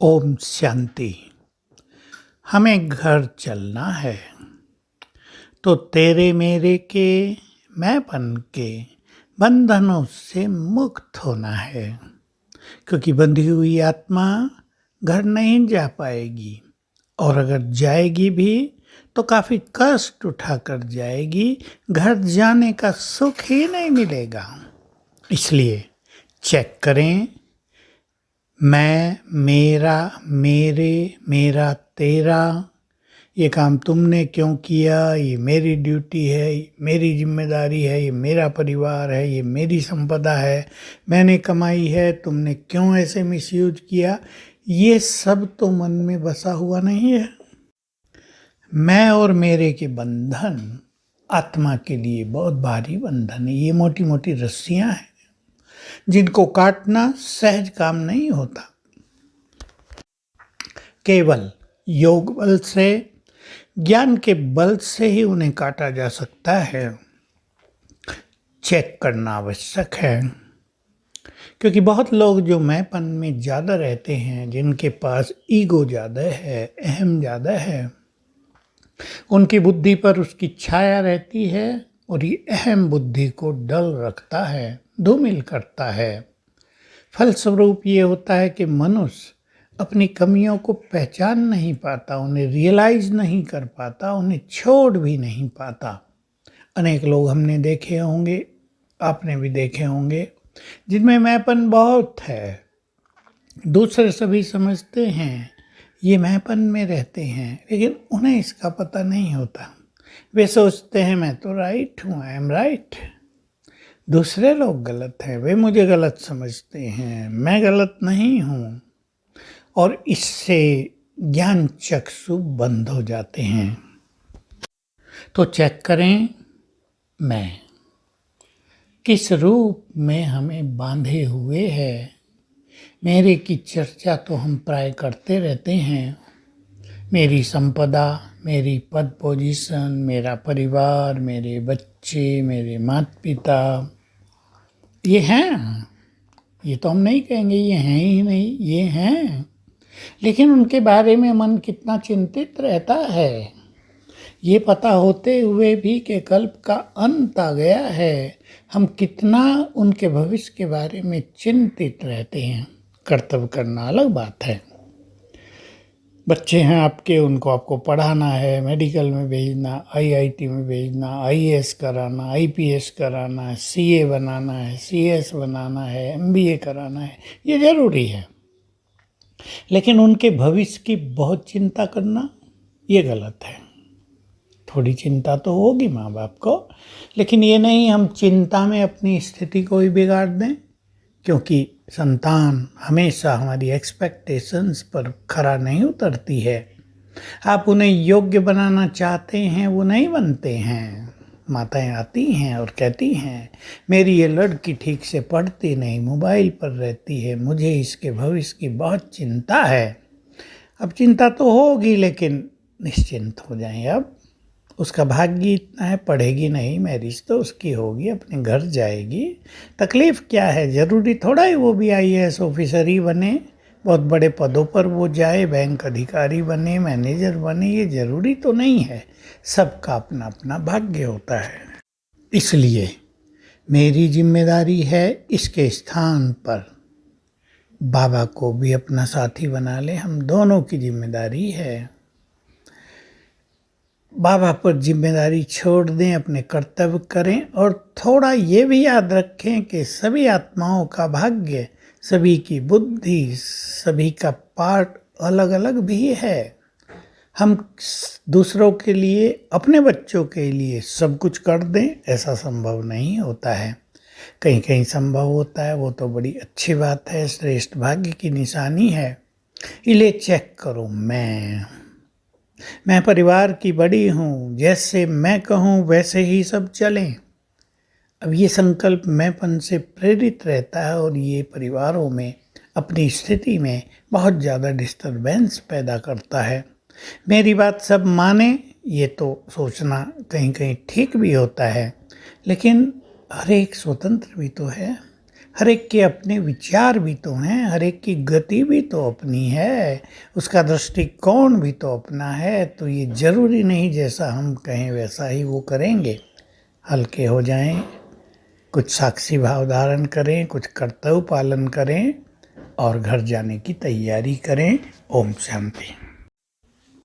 ओम शांति। हमें घर चलना है तो तेरे मेरे के मैंपन के बंधनों से मुक्त होना है, क्योंकि बंधी हुई आत्मा घर नहीं जा पाएगी, और अगर जाएगी भी तो काफी कष्ट उठाकर जाएगी। घर जाने का सुख ही नहीं मिलेगा। इसलिए चेक करें, मैं, मेरा, मेरे, मेरा, तेरा, ये काम तुमने क्यों किया, ये मेरी ड्यूटी है, मेरी जिम्मेदारी है, ये मेरा परिवार है, ये मेरी संपदा है, मैंने कमाई है, तुमने क्यों ऐसे मिसयूज किया। ये सब तो मन में बसा हुआ नहीं है। मैं और मेरे के बंधन आत्मा के लिए बहुत भारी बंधन है। ये मोटी मोटी रस्सियां हैं जिनको काटना सहज काम नहीं होता। केवल योग बल से, ज्ञान के बल से ही उन्हें काटा जा सकता है। चेक करना आवश्यक है, क्योंकि बहुत लोग जो मैंपन में ज़्यादा रहते हैं, जिनके पास ईगो ज़्यादा है, अहम ज़्यादा है, उनकी बुद्धि पर उसकी छाया रहती है और ये अहम बुद्धि को डल रखता है, धूमिल करता है। फलस्वरूप ये होता है कि मनुष्य अपनी कमियों को पहचान नहीं पाता, उन्हें रियलाइज नहीं कर पाता, उन्हें छोड़ भी नहीं पाता। अनेक लोग हमने देखे होंगे, आपने भी देखे होंगे, जिनमें मैंपन बहुत है। दूसरे सभी समझते हैं ये मैंपन में रहते हैं, लेकिन उन्हें इसका पता नहीं होता। वे सोचते हैं मैं तो राइट हूँ, आई एम राइट, दूसरे लोग गलत हैं, वे मुझे गलत समझते हैं, मैं गलत नहीं हूँ, और इससे ज्ञान चक्षु बंद हो जाते हैं। तो चेक करें, मैं किस रूप में हमें बांधे हुए है। मेरे की चर्चा तो हम प्राय करते रहते हैं। मेरी संपदा, मेरी पद पोजीशन, मेरा परिवार, मेरे बच्चे, मेरे माता पिता, ये हैं। ये तो हम नहीं कहेंगे ये हैं ही नहीं, ये हैं। लेकिन उनके बारे में मन कितना चिंतित रहता है, ये पता होते हुए भी कि कल्प का अंत आ गया है, हम कितना उनके भविष्य के बारे में चिंतित रहते हैं। कर्तव्य करना अलग बात है। बच्चे हैं आपके, उनको आपको पढ़ाना है, मेडिकल में भेजना, आईआईटी में भेजना, आईएएस कराना, आईपीएस कराना, सीए बनाना है, सीएस बनाना है, एमबीए कराना है, ये जरूरी है। लेकिन उनके भविष्य की बहुत चिंता करना ये गलत है। थोड़ी चिंता तो होगी माँ बाप को, लेकिन ये नहीं हम चिंता में अपनी स्थिति को ही बिगाड़ दें, क्योंकि संतान हमेशा हमारी एक्सपेक्टेशंस पर खरा नहीं उतरती है। आप उन्हें योग्य बनाना चाहते हैं, वो नहीं बनते हैं। माताएं आती हैं और कहती हैं मेरी ये लड़की ठीक से पढ़ती नहीं, मोबाइल पर रहती है, मुझे इसके भविष्य की बहुत चिंता है। अब चिंता तो होगी, लेकिन निश्चिंत हो जाएं। अब उसका भाग्य इतना है, पढ़ेगी नहीं, मैरिज तो उसकी होगी, अपने घर जाएगी, तकलीफ़ क्या है। ज़रूरी थोड़ा ही वो भी आईएएस ऑफिसर ही बने, बहुत बड़े पदों पर वो जाए, बैंक अधिकारी बने, मैनेजर बने, ये ज़रूरी तो नहीं है। सबका अपना अपना भाग्य होता है। इसलिए मेरी जिम्मेदारी है इसके स्थान पर बाबा को भी अपना साथी बना ले। हम दोनों की जिम्मेदारी है। बाबा पर जिम्मेदारी छोड़ दें, अपने कर्तव्य करें, और थोड़ा ये भी याद रखें कि सभी आत्माओं का भाग्य, सभी की बुद्धि, सभी का पार्ट अलग अलग भी है। हम दूसरों के लिए, अपने बच्चों के लिए सब कुछ कर दें, ऐसा संभव नहीं होता है। कहीं कहीं संभव होता है, वो तो बड़ी अच्छी बात है, श्रेष्ठ भाग्य की निशानी है। इले चेक करो, मैं परिवार की बड़ी हूँ, जैसे मैं कहूँ वैसे ही सब चलें। अब ये संकल्प मैंपन से प्रेरित रहता है, और ये परिवारों में अपनी स्थिति में बहुत ज़्यादा डिस्टर्बेंस पैदा करता है। मेरी बात सब माने, ये तो सोचना कहीं कहीं ठीक भी होता है, लेकिन हर एक स्वतंत्र भी तो है। हर एक के अपने विचार भी तो हैं, हर एक की गति भी तो अपनी है, उसका दृष्टिकोण भी तो अपना है। तो ये जरूरी नहीं जैसा हम कहें वैसा ही वो करेंगे। हल्के हो जाएं, कुछ साक्षी भाव धारण करें, कुछ कर्तव्य पालन करें और घर जाने की तैयारी करें। ओम शांति।